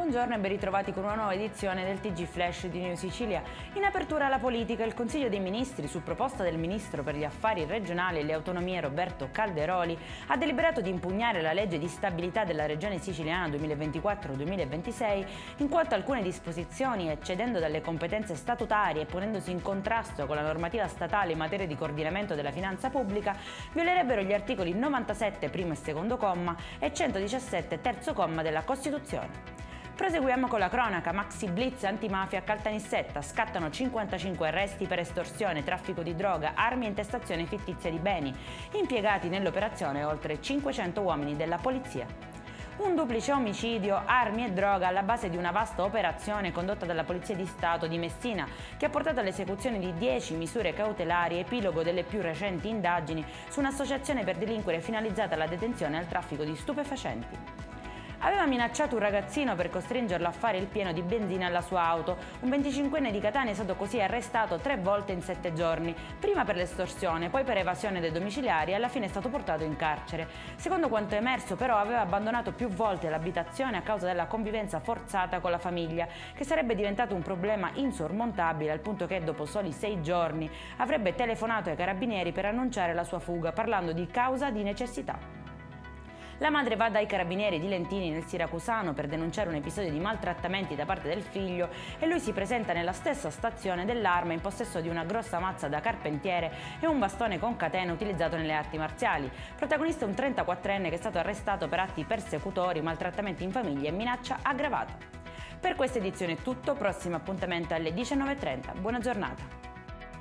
buongiorno e ben ritrovati con una nuova edizione del TG Flash di New Sicilia. In apertura alla politica, il Consiglio dei Ministri, su proposta del Ministro per gli Affari Regionali e le Autonomie Roberto Calderoli, ha deliberato di impugnare la legge di stabilità della Regione Siciliana 2024-2026, in quanto alcune disposizioni, eccedendo dalle competenze statutarie e ponendosi in contrasto con la normativa statale in materia di coordinamento della finanza pubblica, violerebbero gli articoli 97 primo e secondo comma e 117 terzo comma della Costituzione. Proseguiamo con la cronaca. Maxi blitz antimafia a Caltanissetta. Scattano 55 arresti per estorsione, traffico di droga, armi e intestazione fittizia di beni. Impiegati nell'operazione oltre 500 uomini della polizia. Un duplice omicidio, armi e droga alla base di una vasta operazione condotta dalla Polizia di Stato di Messina, che ha portato all'esecuzione di 10 misure cautelari, epilogo delle più recenti indagini su un'associazione per delinquere finalizzata alla detenzione e al traffico di stupefacenti. Aveva minacciato un ragazzino per costringerlo a fare il pieno di benzina alla sua auto. Un 25enne di Catania è stato così arrestato 3 volte in 7 giorni, prima per l'estorsione, poi per evasione dei domiciliari e alla fine è stato portato in carcere. Secondo quanto emerso, però, aveva abbandonato più volte l'abitazione a causa della convivenza forzata con la famiglia, che sarebbe diventato un problema insormontabile al punto che dopo soli 6 giorni avrebbe telefonato ai carabinieri per annunciare la sua fuga, parlando di causa di necessità. La madre va dai carabinieri di Lentini nel Siracusano per denunciare un episodio di maltrattamenti da parte del figlio e lui si presenta nella stessa stazione dell'Arma in possesso di una grossa mazza da carpentiere e un bastone con catena utilizzato nelle arti marziali. Protagonista un 34enne che è stato arrestato per atti persecutori, maltrattamenti in famiglia e minaccia aggravata. Per questa edizione è tutto, prossimo appuntamento alle 19:30. Buona giornata.